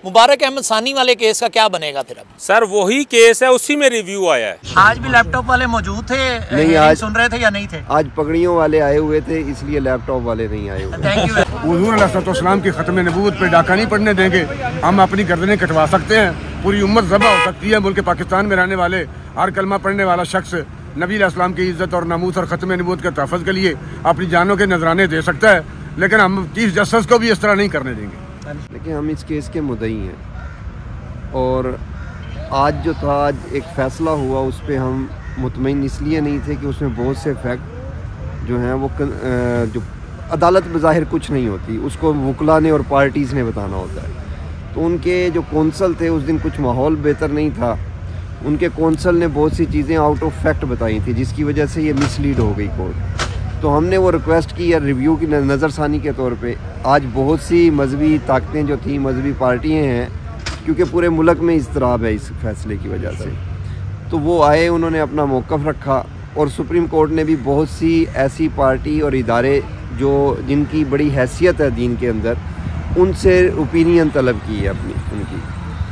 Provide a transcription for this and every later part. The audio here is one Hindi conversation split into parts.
मुबारक अहमद सानी वाले केस का क्या बनेगा फिर? अब सर वही केस है, उसी में रिव्यू आया है। आज भी लैपटॉप वाले मौजूद थे? नहीं, आज सुन रहे थे या नहीं थे? आज पगड़ियों वाले आए हुए थे, इसलिए लैपटॉप वाले नहीं आए हुए। Thank you. हुज़ूर अलैहिस्सलाम की खत्म नबूवत पे डाका नहीं पड़ने देंगे। हम अपनी गर्दनें कटवा सकते हैं, पूरी उम्मत ज़बह हो सकती है। मुल्क पाकिस्तान में रहने वाले हर कलमा पढ़ने वाला शख्स नबी अलैहिस्सलाम की इज़्ज़त और नमूस और ख़त्म नबूवत के तहफ़्फ़ुज़ के लिए अपनी जानों के नजराने दे सकता है, लेकिन हम चीफ जस्टिस को भी इस तरह नहीं करने देंगे। लेकिन हम इस केस के मुद्दई हैं और आज जो था, आज एक फ़ैसला हुआ, उस पर हम मुतमईन इसलिए नहीं थे कि उसमें बहुत से फैक्ट जो हैं वो जो अदालत बज़ाहिर कुछ नहीं होती, उसको वकला ने और पार्टीज़ ने बताना होता है। तो उनके जो कौंसल थे उस दिन कुछ माहौल बेहतर नहीं था, उनके कौंसल ने बहुत सी चीज़ें आउट ऑफ फैक्ट बताई थी, जिसकी वजह से ये मिसलीड हो गई कोर्ट। तो हमने वो रिक्वेस्ट की या रिव्यू की नज़रसानी के तौर पे। आज बहुत सी मजहबी ताकतें जो थी, मजहबी पार्टियाँ हैं, क्योंकि पूरे मुल्क में इज़्तिराब है इस फैसले की वजह से, तो वो आए, उन्होंने अपना मौक़िफ़ रखा और सुप्रीम कोर्ट ने भी बहुत सी ऐसी पार्टी और इदारे जो जिनकी बड़ी हैसियत है दीन के अंदर, उनसे ओपिनियन तलब की है अपनी उनकी,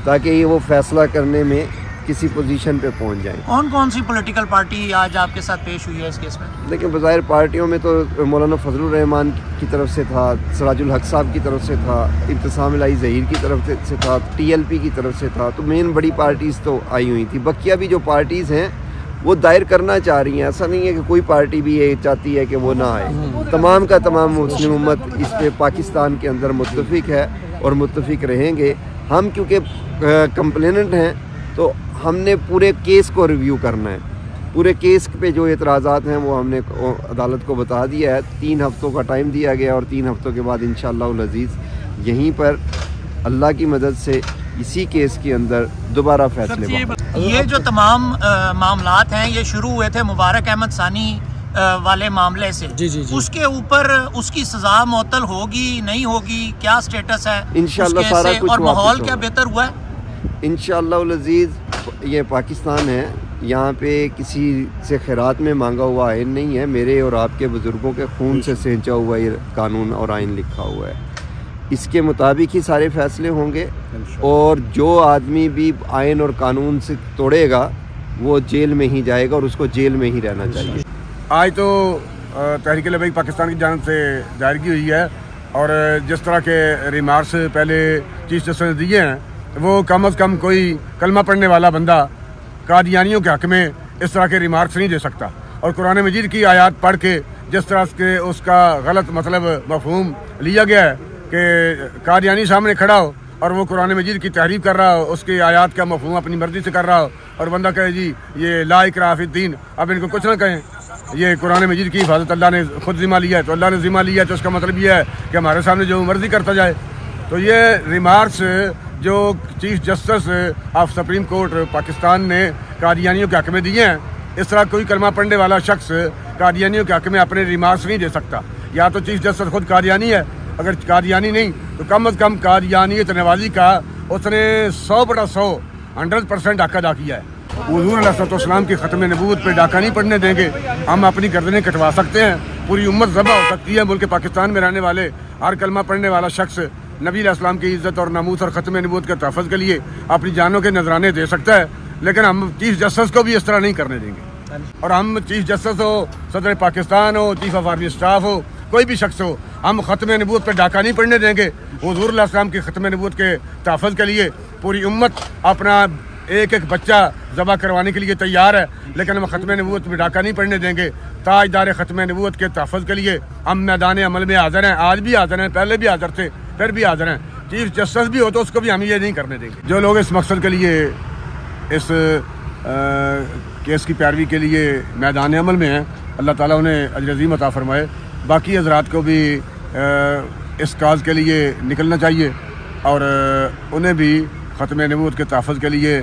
ताकि ये वो फ़ैसला करने में किसी पोजीशन पे पहुंच जाएं। कौन कौन सी पॉलिटिकल पार्टी आज आपके साथ पेश हुई है इस केस में? लेकिन बज़ाहिर पार्टियों में तो मौलाना फजलुर रहमान की तरफ से था, सराजुल हक साहब की तरफ से था, इब्तिसाम इलाही ज़हीर की तरफ से था, TLP की तरफ से था। तो मेन बड़ी पार्टीज़ तो आई हुई थी। बकिया भी जो पार्टीज़ हैं वो दायर करना चाह रही हैं। ऐसा नहीं है कि कोई पार्टी भी ये चाहती है कि वो ना आए। तमाम का तमाम मुस्लिम उम्मत इस पर पाकिस्तान के अंदर मुत्तफ़िक है और मुत्तफ़िक रहेंगे। हम क्योंकि कंप्लेनेंट हैं तो हमने पूरे केस को रिव्यू करना है। पूरे केस पे जो एतराज़ात हैं वो हमने अदालत को बता दिया है। 3 हफ्तों का टाइम दिया गया और 3 हफ्तों के बाद इंशाअल्लाह अज़ीज़ यहीं पर अल्लाह की मदद से इसी केस के अंदर दोबारा फैसले। ये जो तमाम मामलात हैं ये शुरू हुए थे मुबारक अहमद सानी वाले मामले से। जी। उसके ऊपर उसकी सज़ा मुअत्तल होगी नहीं होगी, क्या स्टेटस है इंशाअल्लाह सारा कुछ, और माहौल क्या बेहतर हुआ है इंशाअल्लाह अज़ीज़। ये पाकिस्तान है, यहाँ पे किसी से खैरात में मांगा हुआ आइन नहीं है। मेरे और आपके बुज़ुर्गों के खून से सेंचा हुआ ये कानून और आइन लिखा हुआ है। इसके मुताबिक ही सारे फैसले होंगे और जो आदमी भी आइन और कानून से तोड़ेगा वो जेल में ही जाएगा और उसको जेल में ही रहना चाहिए। आज तो तहरीक लबैक पाकिस्तान की जानिब से दायरगी हुई है और जिस तरह के रिमार्क्स पहले चीफ जस्टिस ने दिए हैं वो कम अज़ कम कोई कलमा पढ़ने वाला बंदा कादियानियों के हक़ में इस तरह के रिमार्क्स नहीं दे सकता। और कुरान मजीद की आयत पढ़ के जिस तरह के उसका गलत मतलब मफहूम लिया गया है कि कादियानी सामने खड़ा हो और वो कुरान मजीद की तहरीफ कर रहा हो, उसकी आयत का मफहूम अपनी मर्जी से कर रहा हो और बंदा कहे जी ये ला इकराह फिद्दीन, अब इनको कुछ ना कहें, ये कुरान मजीद की हिफाजत अल्लाह ने खुद ज़िम्मा लिया है। तो अल्लाह ने ज़िम्मा लिया है तो उसका मतलब ये है कि हमारे सामने जो मर्जी करता जाए। तो ये रिमार्क्स जो chief justice of supreme court Pakistan ने कादियानियों के हक़ में दिए हैं, इस तरह कोई कलमा पढ़ने वाला शख्स कादियानियों के हक़ में अपने रिमार्क्स नहीं दे सकता। या तो चीफ जस्टिस खुद कादियानी है, अगर कादियानी नहीं तो कम अज़ कम कादियानियत नवाजी का उसने 100/100 100% हक़ अदा किया है। हुज़ूर अलैहिस्सलाम की ख़त्म नबूवत पे डाका नहीं पड़ने देंगे। हम अपनी गर्दनें कटवा सकते हैं, पूरी उम्मत ज़बह हो सकती है। मुल्क पाकिस्तान में रहने वाले हर कलमा पढ़ने वाला शख्स नबी अलैहिस्सलाम की इज़्ज़त और नमूस और ख़त्म नबूवत के तहफ़्फ़ुज़ के लिए अपनी जानों के नजराने दे सकता है, लेकिन हम चीफ जस्टिस को भी इस तरह नहीं करने देंगे। और हम चीफ जस्टिस हो, सदर पाकिस्तान हो, चीफ ऑफ आर्मी स्टाफ हो, कोई भी शख्स हो, हम ख़त्म नबूवत पर डाका नहीं पड़ने देंगे। हुज़ूर अलैहिस्सलाम की ख़त्म नबूवत के तहफ़्फ़ुज़ के लिए पूरी उम्मत अपना एक एक बच्चा ज़बह करवाने के लिए तैयार है, लेकिन हम ख़त्म नबूवत में डाका नहीं पड़ने देंगे। ताजदार ख़त्म नबूवत के तहफ़्फ़ुज़ के लिए हम मैदान अमल में हाज़िर हैं, आज भी हाज़िर हैं, पहले भी हाज़िर थे, फिर भी हाज़िर हैं। चीफ जस्टिस भी हो तो उसको भी हम ये नहीं करने देंगे। जो लोग इस मकसद के लिए इस केस की पैरवी के लिए मैदान अमल में हैं, अल्लाह ताला उन्हें अजर अज़ीम अता फरमाए। बाकी हज़रात को भी इस काज के लिए निकलना चाहिए और उन्हें भी ख़त्म नबूवत के तहफ़्फ़ुज़ के लिए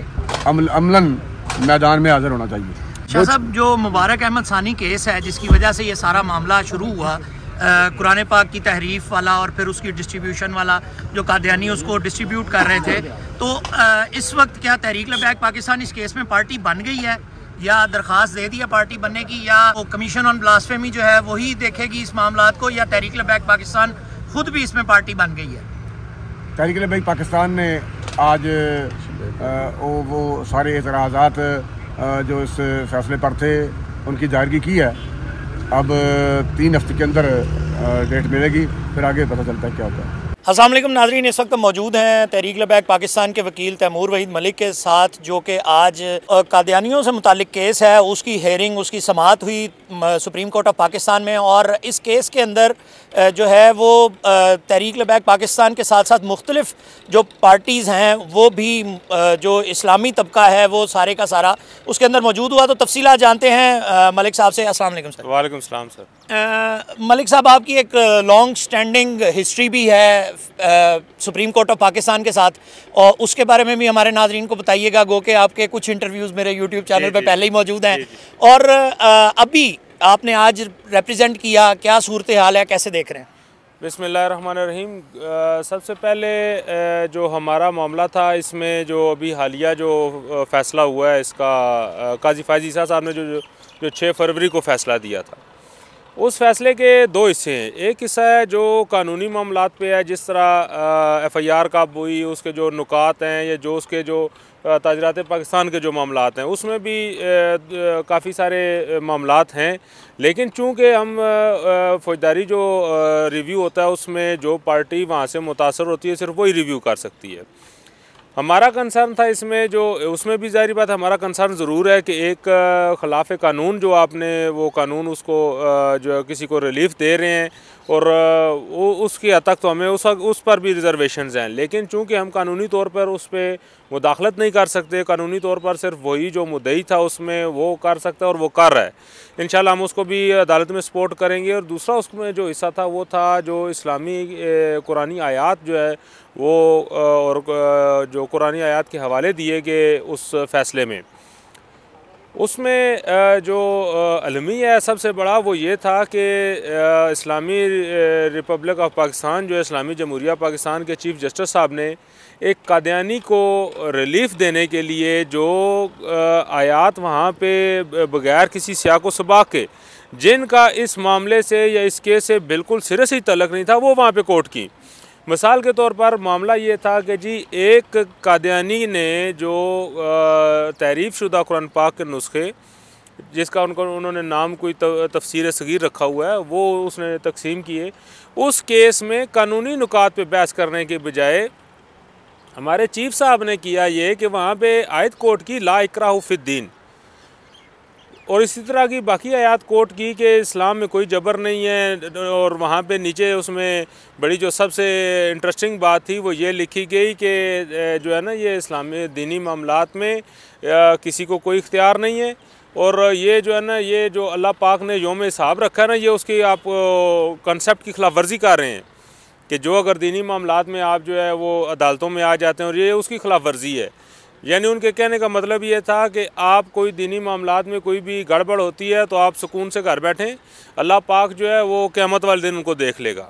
अमलन मैदान में हाज़िर होना चाहिए। शाह साहब, जो मुबारक अहमद सानी केस है जिसकी वजह से ये सारा मामला शुरू हुआ, कुरान पाक की तहरीफ वाला और फिर उसकी डिस्ट्रीब्यूशन वाला, जो कादियानी उसको डिस्ट्रीब्यूट कर रहे थे, तो इस वक्त क्या तहरीक लबैक पाकिस्तान इस केस में पार्टी बन गई है या दरख्वास्त दे दी है पार्टी बनने की, या वो कमीशन ऑन ब्लास्फेमी जो है वही देखेगी इस मामलात को, या तहरीक लबैक पाकिस्तान खुद भी इसमें पार्टी बन गई है? तहरीक लेबाइक पाकिस्तान ने आज वो सारे एतराज़ात जो इस फैसले पर थे उनकी दायरगी की है। अब 3 हफ्ते के अंदर डेट मिलेगी, फिर आगे पता चलता है क्या होता है। अस्सलाम वालेकुम नाज़रीन, इस वक्त मौजूद हैं तहरीक लेबाइक पाकिस्तान के वकील तैमूर वहीद मलिक के साथ, जो कि आज कादियानियों से मुतालिक केस है उसकी हेयरिंग, उसकी समाअत हुई सुप्रीम कोर्ट ऑफ पाकिस्तान में। और इस केस के अंदर जो है वो तहरीक लेबाइक पाकिस्तान के साथ साथ मुख्तलिफ जो पार्टीज़ हैं वो भी जो इस्लामी तबका है वो सारे का सारा उसके अंदर मौजूद हुआ। तो तफसीलात जानते हैं मलिक साहब से। अस्सलाम वालेकुम सर। वालेकुम सलाम सर। मलिक साहब, आपकी एक लॉन्ग स्टैंडिंग हिस्ट्री भी है सुप्रीम कोर्ट ऑफ पाकिस्तान के साथ, और उसके बारे में भी हमारे नाजरीन को बताइएगा। गो के आपके कुछ इंटरव्यूज़ मेरे यूट्यूब चैनल पे पहले ही मौजूद हैं, और अभी आपने आज रिप्रेजेंट किया, क्या सूरत हाल है, कैसे देख रहे हैं? बिस्मिल्लाहिर्रहमानिर्रहीम। सबसे पहले जो हमारा मामला था, इसमें जो अभी हालिया जो फ़ैसला हुआ है इसका, काजी फायज़ ईसा साहब ने जो 6 फरवरी को फ़ैसला दिया था, उस फ़ैसले के 2 हिस्से हैं। एक हिस्सा है जो कानूनी मामलात पे है, जिस तरह FIR काब हुई, उसके जो नुकात हैं या जो उसके जो ताजरात पाकिस्तान के जो मामलात हैं, उसमें भी काफ़ी सारे मामलात हैं। लेकिन चूँकि हम फौजदारी जो रिव्यू होता है उसमें जो पार्टी वहाँ से मुतासर होती है सिर्फ वही रिव्यू कर सकती है। हमारा कंसर्न था इसमें जो, उसमें भी ज़ाहिर बात हमारा कंसर्न ज़रूर है कि एक ख़िलाफ़ कानून जो आपने वो कानून उसको जो किसी को रिलीफ दे रहे हैं, और उसकी हद तक तो हमें उस पर भी रिजर्वेशंस हैं। लेकिन चूंकि हम कानूनी तौर पर उस पर मुदाखलत नहीं कर सकते, कानूनी तौर पर सिर्फ वही जो मुद्दई था उसमें वो कर सकता है और वो कर रहा है। इंशाल्लाह हम उसको भी अदालत में सपोर्ट करेंगे। और दूसरा उसमें जो हिस्सा था वो था जो इस्लामी कुरानी आयात जो है वो, और जो कुरानी आयात के हवाले दिए गए उस फ़ैसले में, उसमें जो अलमिया है सबसे बड़ा वो ये था कि इस्लामी रिपब्लिक ऑफ पाकिस्तान जो है, इस्लामी जमहूरिया पाकिस्तान के चीफ़ जस्टिस साहब ने एक कादियानी को रिलीफ देने के लिए जो आयात वहाँ पे बग़ैर किसी सियाक़ व सबाक़ के, जिनका इस मामले से या इस केस से बिल्कुल सिरे से ही तल्लुक़ नहीं था, वो वहाँ पे कोर्ट की। मिसाल के तौर पर मामला ये था कि जी एक कादियानी ने जो तहरीफ शुदा कुरान पाक के नुस्खे, जिसका उन्होंने नाम कोई तफसीर सगीर रखा हुआ है, वो उसने तकसीम किए। उस केस में कानूनी नुकात पे बहस करने के बजाय हमारे चीफ साहब ने किया ये कि वहाँ पे आयत कोर्ट की ला इकराह फिद्दीन, और इसी तरह की बाकी आयात कोर्ट की कि इस्लाम में कोई जबर नहीं है। और वहाँ पे नीचे उसमें बड़ी जो सबसे इंटरेस्टिंग बात थी वो ये लिखी गई कि जो है ना, ये इस्लामी दीनी मामलात में किसी को कोई इख्तियार नहीं है, और ये जो है ना, ये जो अल्लाह पाक ने योम हिसाब रखा है ना, ये उसकी आप कंसेप्ट की खिलाफ वर्जी कर रहे हैं कि जो अगर दीनी मामलात में आप जो है वो अदालतों में आ जाते हैं, और ये उसकी खिलाफ वर्जी है। यानी उनके कहने का मतलब ये था कि आप कोई दीनी मामलात में कोई भी गड़बड़ होती है तो आप सुकून से घर बैठें, अल्लाह पाक जो है वो क़यामत वाले दिन उनको देख लेगा।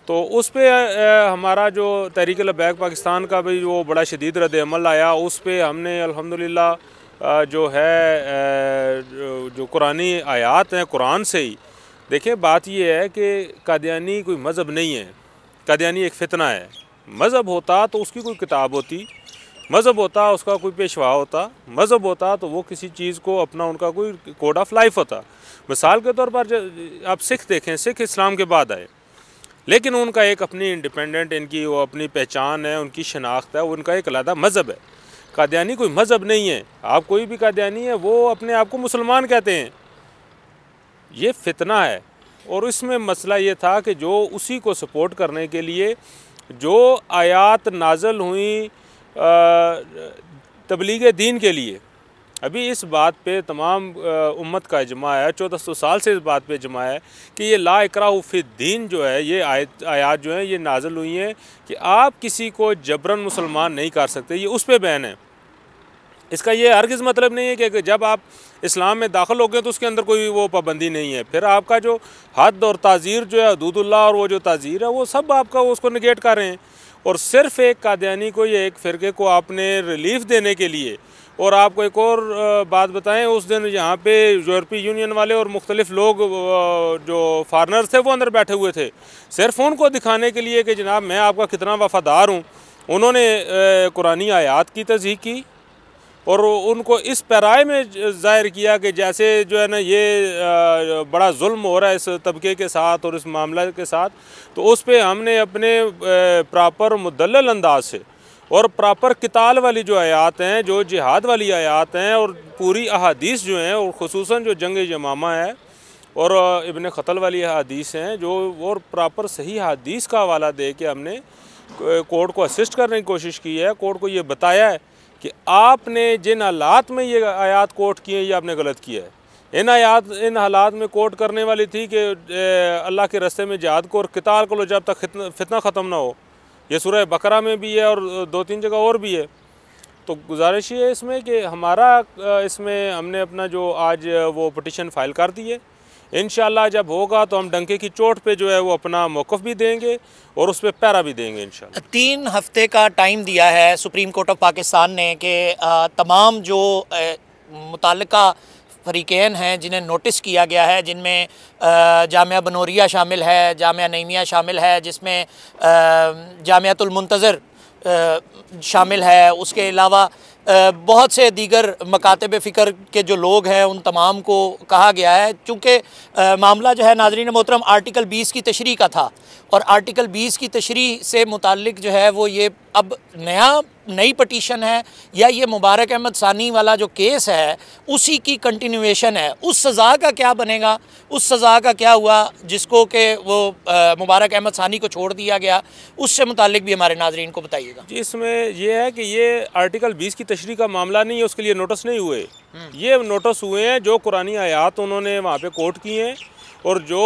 तो उस पर हमारा जो तहरीक लेबाइक पाकिस्तान का भी वो बड़ा शदीद रद्द अमल आया। उस पर हमने अल्हम्दुलिल्लाह जो है जो कुरानी आयात हैं कुरान से ही, देखिए बात ये है कि कादियानी कोई मज़हब नहीं है, कादियानी एक फ़ितना है। मज़हब होता तो उसकी कोई किताब होती, मज़हब होता उसका कोई पेशवा होता, मज़हब होता तो वो किसी चीज़ को अपना उनका कोई कोड ऑफ लाइफ होता। मिसाल के तौर पर आप सिख देखें, सिख इस्लाम के बाद आए, लेकिन उनका एक अपनी इंडिपेंडेंट, इनकी वो अपनी पहचान है, उनकी शनाख्त है, उनका एक अलग मज़हब है। कादियानी कोई मज़हब नहीं है। आप कोई भी कादियानी है वो अपने आप को मुसलमान कहते हैं, ये फितना है। और इसमें मसला ये था कि जो उसी को सपोर्ट करने के लिए जो आयात नाज़िल हुई तबलीग दीन के लिए, अभी इस बात पे तमाम उम्मत का इजमा है, 1400 साल से इस बात पे इजमा है कि ये ला इकराह फिद्दीन जो है, ये आयात जो है ये नाज़िल हुई हैं कि आप किसी को जबरन मुसलमान नहीं कर सकते, ये उस पे बैन है। इसका ये हरगिज़ मतलब नहीं है कि जब आप इस्लाम में दाखिल हो गए तो उसके अंदर कोई वो पाबंदी नहीं है। फिर आपका जो हद और ताज़ीर जो है, हदूदुल्लाह और वो जो ताज़ीर है, वो सब आपका उसको निगेट कर रहे हैं। और सिर्फ़ एक कादियानी को या एक फ़िरके को आपने रिलीफ देने के लिए और आपको एक और बात बताएं, उस दिन यहाँ पे यूरोपीय यूनियन वाले और मुख्तलिफ लोग जो फॉरनर्स थे वो अंदर बैठे हुए थे, सिर्फ उनको दिखाने के लिए कि जनाब मैं आपका कितना वफ़ादार हूँ। उन्होंने कुरानी आयात की तस्दीक की और उनको इस पैराए में ज़ाहिर किया कि जैसे जो है ना ये बड़ा जुल्म हो रहा है इस तबके के साथ और इस मामला के साथ, तो उस पर हमने अपने प्रॉपर मुदल्लल अंदाज से और प्रॉपर किताल वाली जो आयात हैं, जो जिहाद वाली आयात हैं और पूरी अहादीस जो हैं, और ख़ुसूसन जो जंग यमामा है और इब्न क़त्ल वाली अहादीस हैं, जो और प्रॉपर सही अहादीस का हवाला दे के हमने कोर्ट को असिस्ट करने की कोशिश की है। कोर्ट को ये बताया है कि आपने जिन हालात में ये आयात कोट किए ये आपने गलत किया है। इन हालात में कोट करने वाली थी कि अल्लाह के रास्ते में जिहाद को और किताल को जब तक फितना ख़त्म ना हो। ये सूरह बकरा में भी है और 2-3 जगह और भी है। तो गुजारिश ये है इसमें कि हमारा इसमें हमने अपना जो आज वो पिटीशन फ़ाइल कर दी है। इंशाअल्लाह जब होगा तो हम डंके की चोट पे जो है वो अपना मौक़िफ़ भी देंगे और उस पर पैरा भी देंगे इंशाअल्लाह। 3 हफ्ते का टाइम दिया है सुप्रीम कोर्ट ऑफ पाकिस्तान ने कि तमाम जो मुताल्लिका फ़रीक़ैन हैं जिन्हें नोटिस किया गया है, जिनमें जामिया बनोरिया शामिल है, जामिया नईमिया शामिल है, जिसमें जामियातुल मुंतज़र शामिल है, उसके अलावा बहुत से दीगर मकातब फ़िक्र के जो लोग हैं उन तमाम को कहा गया है। चूँकि मामला जो है नाज़रीन मोहतरम आर्टिकल 20 की तशरीह का था और आर्टिकल 20 की तशरीह से मुताल्लिक जो है वो ये अब नई पटिशन है या ये मुबारक अहमद सानी वाला जो केस है उसी की कंटिन्यूएशन है। उस सज़ा का क्या बनेगा, उस सज़ा का क्या हुआ जिसको कि वो मुबारक अहमद सानी को छोड़ दिया गया, उससे मुताल्लिक भी हमारे नाज़रीन को बताइएगा। जी, इसमें यह है कि ये आर्टिकल 20 की तशरीह का मामला नहीं है, उसके लिए नोटिस नहीं हुए। ये नोटिस हुए हैं जो कुरानी आयात उन्होंने वहाँ पे कोट किए हैं और जो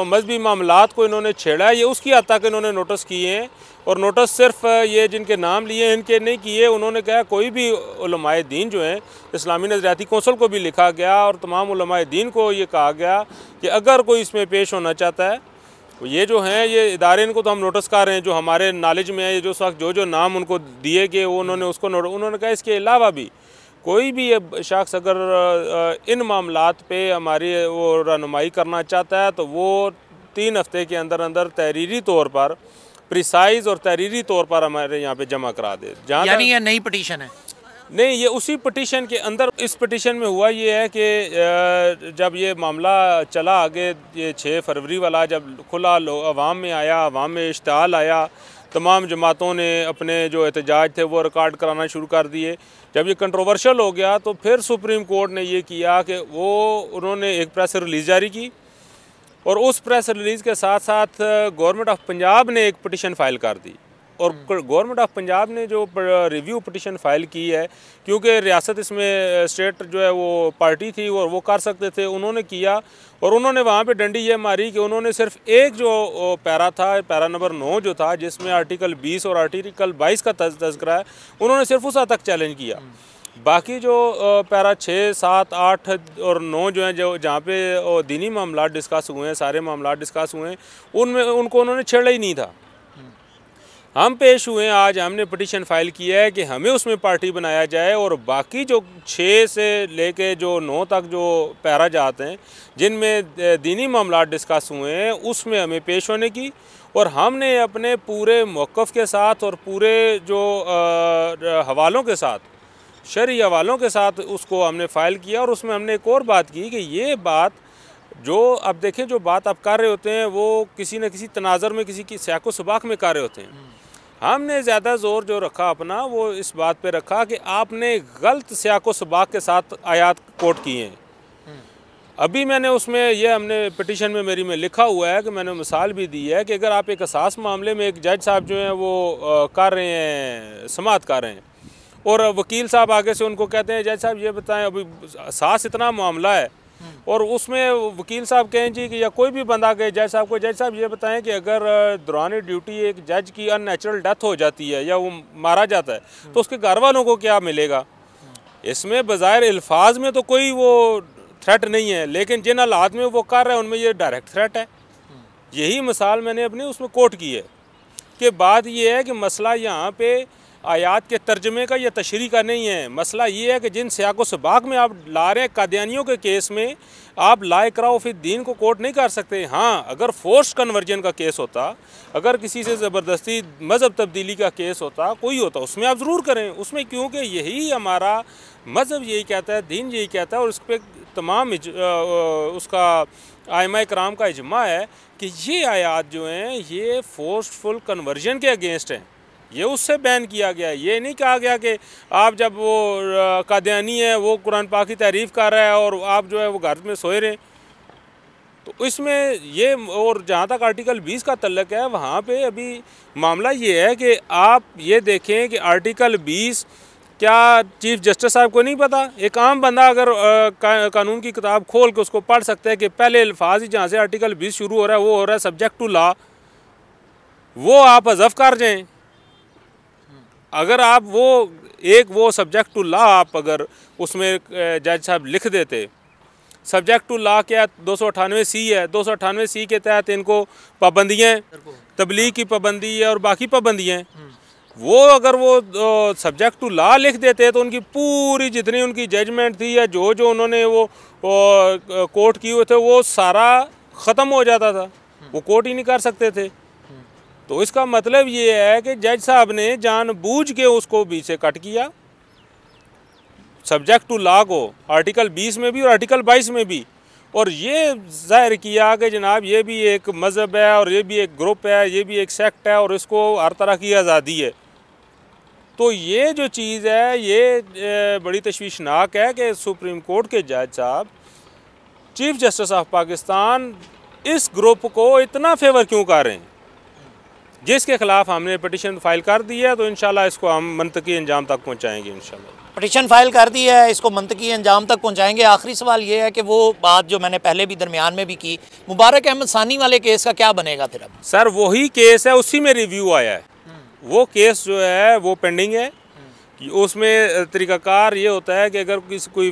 मजहबी मामलात को इन्होंने छेड़ा है ये उसकी हद तक इन्होंने नोटिस किए हैं। और नोटिस सिर्फ ये जिनके नाम लिए इनके नहीं किए, उन्होंने कहा कोई भी उलमाए दीन जो हैं, इस्लामी नज़रियाती कौंसिल को भी लिखा गया और तमाम उलमाए दीन को ये कहा गया कि अगर कोई इसमें पेश होना चाहता है, ये जो हैं ये इदारे इनको तो हम नोटिस कर रहे हैं जो हमारे नॉलेज में है, ये जो वक्त जो नाम उनको दिए गए उन्होंने उसको उन्होंने कहा इसके अलावा भी कोई भी शख्स अगर इन मामलात पे हमारी वो रहनुमाई करना चाहता है तो वो 3 हफ्ते के अंदर अंदर तहरीरी तौर पर प्रिसाइज और तहरीरी तौर पर हमारे यहाँ पे जमा करा दे। यानी ये नई पटिशन है? नहीं, ये उसी पटिशन के अंदर। इस पटिशन में हुआ ये है कि जब ये मामला चला आगे, ये 6 फरवरी वाला जब खुला अवाम में आया, अवाम में इश्तिहाल आया, तमाम जमातों ने अपने जो एहतजाज थे वो रिकॉर्ड कराना शुरू कर दिए। जब ये कंट्रोवर्शियल हो गया तो फिर सुप्रीम कोर्ट ने ये किया कि उन्होंने एक प्रेस रिलीज़ जारी की और उस प्रेस रिलीज़ के साथ साथ गवर्नमेंट ऑफ पंजाब ने एक पटिशन फ़ाइल कर दी। और गवर्नमेंट ऑफ पंजाब ने जो रिव्यू पटिशन फ़ाइल की है, क्योंकि रियासत इसमें स्टेट जो है वो पार्टी थी और वो कर सकते थे, उन्होंने किया और उन्होंने वहाँ पे डंडी ये मारी कि उन्होंने सिर्फ एक जो पैरा था, पैरा नंबर 9 जो था जिसमें आर्टिकल 20 और आर्टिकल 22 का तज़किरा है, उन्होंने सिर्फ उस हद तक चैलेंज किया। बाकी जो पैरा 6, 7, 8 और 9 जो हैं, जो जहाँ पे दीनी मामला डिस्कस हुए हैं, सारे मामला डिस्कस हुए हैं, उनमें उनको उन्होंने छेड़ा ही नहीं था। हम पेश हुए हैं, आज हमने पटिशन फ़ाइल किया है कि हमें उसमें पार्टी बनाया जाए और बाकी जो 6 से लेके जो 9 तक जो पैरा जाते हैं जिनमें दीनी मामला डिस्कस हुए हैं उसमें हमें पेश होने की, और हमने अपने पूरे मौक़िफ़ के साथ और पूरे जो हवालों के साथ, शरई हवालों के साथ उसको हमने फ़ाइल किया। और उसमें हमने एक और बात की कि ये बात जो अब देखें, जो बात आप कर रहे होते हैं वो किसी न किसी तनाज़र में, किसी की सयाक़ो सबाक़ में कर रहे होते हैं। हमने ज़्यादा ज़ोर जो रखा अपना वो इस बात पे रखा कि आपने गलत सयाक़ो सबाक़ के साथ आयात कोट किए हैं। अभी मैंने उसमें ये हमने पिटीशन में मेरी में लिखा हुआ है कि मैंने मिसाल भी दी है कि अगर आप एक असास मामले में एक जज साहब जो हैं वो कर रहे हैं, समाअत कर रहे हैं, और वकील साहब आगे से उनको कहते हैं जज साहब ये बताएं अभी असास इतना मामला है, और उसमें वकील साहब कहें जी कि या कोई भी बंदा गए जज साहब को, जज साहब ये बताएं कि अगर दौरान ड्यूटी एक जज की अननेचुरल डेथ हो जाती है या वो मारा जाता है तो उसके घर वालों को क्या मिलेगा। इसमें बज़ाहिर अल्फाज में तो कोई वो थ्रेट नहीं है, लेकिन जिन हालात में वो कर रहे हैं उनमें ये डायरेक्ट थ्रेट है। यही मिसाल मैंने अपनी उसमें कोट की है कि बात ये है कि मसला यहाँ पे आयात के तर्जमे का या तशरीह का नहीं है। मसला ये है कि जिन सियाक़ो सबाक़ में आप ला रहे हैं कादियानियों के केस में, आप ला इकराह फिर दीन को कोट नहीं कर सकते। हाँ, अगर फोर्स कन्वर्जन का केस होता, अगर किसी से ज़बरदस्ती मज़हब तब्दीली का केस होता, कोई होता, उसमें आप ज़रूर करें। उसमें क्योंकि यही हमारा मज़हब यही कहता है, दीन यही कहता है, और उस पर तमाम उसका आइमा इकराम का इजमा है कि ये आयात जो हैं ये फोर्सफुल कन्वर्जन के अगेंस्ट हैं। ये उससे बैन किया गया है। ये नहीं कहा गया कि आप जब वो कादियानी है वो कुरान पाक की तारीफ़ कर रहा है और आप जो है वो घर में सोए रहें। तो इसमें ये, और जहाँ तक आर्टिकल 20 का तल्लक है, वहाँ पे अभी मामला ये है कि आप ये देखें कि आर्टिकल 20 क्या चीफ़ जस्टिस साहब को नहीं पता? एक आम बंदा अगर कानून की किताब खोल के उसको पढ़ सकता है कि पहले अल्फाज ही जहाँ से आर्टिकल 20 शुरू हो रहा है वो हो रहा है सब्जेक्ट टू लॉ, वो आप हज़फ कर जाएँ। अगर आप वो सब्जेक्ट टू लॉ आप अगर उसमें जज साहब लिख देते, सब्जेक्ट टू लॉ क्या 298C है, 298C के तहत इनको पाबंदियाँ, तबलीग की पाबंदी है और बाकी पाबंदियाँ, वो अगर वो सब्जेक्ट टू लॉ लिख देते तो उनकी पूरी जितनी उनकी जजमेंट थी या जो उन्होंने वो कोर्ट किए हुए थे वो सारा ख़त्म हो जाता था, वो कोर्ट ही नहीं कर सकते थे। तो इसका मतलब ये है कि जज साहब ने जानबूझ के उसको बीच से कट किया, सब्जेक्ट टू लॉ को, आर्टिकल 20 में भी और आर्टिकल 22 में भी, और ये जाहिर किया कि जनाब ये भी एक मज़हब है और ये भी एक ग्रुप है, ये भी एक सेक्ट है और इसको हर तरह की आज़ादी है। तो ये जो चीज़ है ये बड़ी तशवीशनाक है कि सुप्रीम कोर्ट के जज साहब, चीफ जस्टिस ऑफ पाकिस्तान इस ग्रुप को इतना फेवर क्यों कर रहे हैं, जिसके ख़िलाफ़ हमने पटिशन फ़ाइल कर दी है। तो इंशाल्लाह इसको हम मंतकी अंजाम तक पहुँचाएँगे। इंशाल्लाह पटिशन फाइल कर दी है, इसको मंतकी अंजाम तक पहुंचाएंगे। आखिरी सवाल ये है कि वो बात जो मैंने पहले भी दरमियान में भी की, मुबारक अहमद सानी वाले केस का क्या बनेगा फिर? अब सर वही केस है, उसी में रिव्यू आया है। वो केस जो है वो पेंडिंग है। उसमें तरीक़ाकार ये होता है कि अगर कोई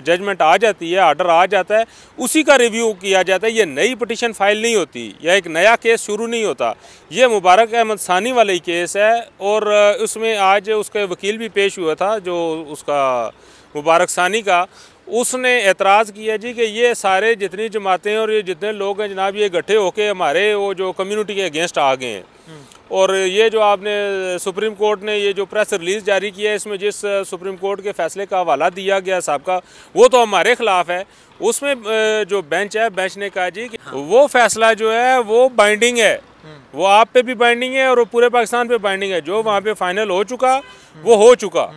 जजमेंट आ जाती है, आर्डर आ जाता है, उसी का रिव्यू किया जाता है। ये नई पटिशन फाइल नहीं होती या एक नया केस शुरू नहीं होता। ये मुबारक अहमद सानी वाला ही केस है और उसमें आज उसके वकील भी पेश हुआ था, जो उसका मुबारक सानी का, उसने एतराज़ किया जी कि ये सारे जितनी जमातें और ये जितने लोग हैं जनाब, ये इकट्ठे होके हमारे वो जो कम्युनिटी के अगेंस्ट आ गए हैं। और ये जो आपने सुप्रीम कोर्ट ने ये जो प्रेस रिलीज़ जारी किया है, इसमें जिस सुप्रीम कोर्ट के फैसले का हवाला दिया गया साहब का, वो तो हमारे ख़िलाफ़ है। उसमें जो बेंच है, बेंच ने कहा जी कि वो फैसला जो है वो बाइंडिंग है, वो आप पे भी बाइंडिंग है और पूरे पाकिस्तान पे बाइंडिंग है। जो वहाँ पे फाइनल हो चुका वो हो चुका,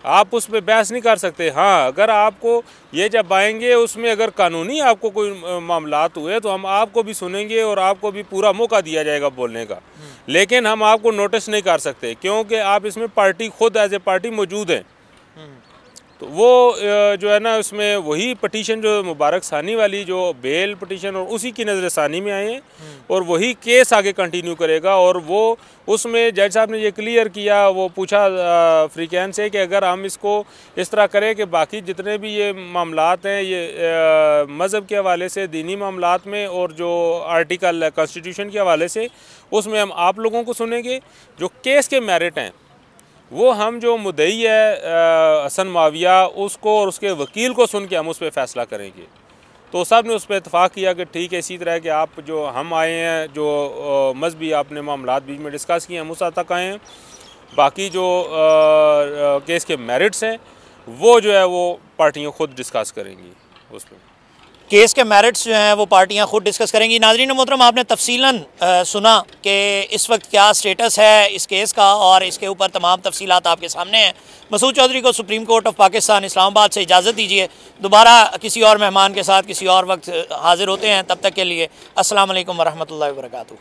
आप उस पर बहस नहीं कर सकते। हाँ, अगर आपको ये जब आएंगे उसमें अगर कानूनी आपको कोई मामलात हुए तो हम आपको भी सुनेंगे और आपको भी पूरा मौका दिया जाएगा बोलने का, लेकिन हम आपको नोटिस नहीं कर सकते क्योंकि आप इसमें पार्टी खुद एज ए पार्टी मौजूद हैं। तो वो जो है ना, उसमें वही पटिशन जो मुबारक सानी वाली जो बेल पटिशन और उसी की नज़र सानी में आए हैं और वही केस आगे कंटिन्यू करेगा। और वो उसमें जज साहब ने ये क्लियर किया, वो पूछा फ्रीकैन से कि अगर हम इसको इस तरह करें कि बाकी जितने भी ये मामलात हैं ये मज़हब के हवाले से, दीनी मामलात में और जो आर्टिकल कॉन्स्टिट्यूशन के हवाले से, उसमें हम आप लोगों को सुनेंगे। जो केस के मेरिट हैं वो हम जो मुद्दई है हसन माविया, उसको और उसके वकील को सुन के हम उस पर फ़ैसला करेंगे। तो सब ने उस पर इत्तेफाक किया कि ठीक है, इसी तरह कि आप जो हम आए हैं, जो मजहबी आपने मामलात बीच में डिस्कस किए, हम उस हद तक आए हैं। बाकी जो केस के मेरिट्स हैं वो जो है वो पार्टियाँ खुद डिस्कस करेंगी। उस पर केस के मेरिट्स जो हैं वो पार्टियां खुद डिस्कस करेंगी। नाज़रीन मोहतरम, आपने तफसीलन सुना कि इस वक्त क्या स्टेटस है इस केस का और इसके ऊपर तमाम तफसीलात आपके सामने हैं। मसूद चौधरी को supreme court of Pakistan Islamabad से इजाज़त दीजिए। दोबारा किसी और मेहमान के साथ किसी और वक्त हाजिर होते हैं। तब तक के लिए अस्सलाम वालेकुम वरहमतुल्लाहि वबरकातुहू।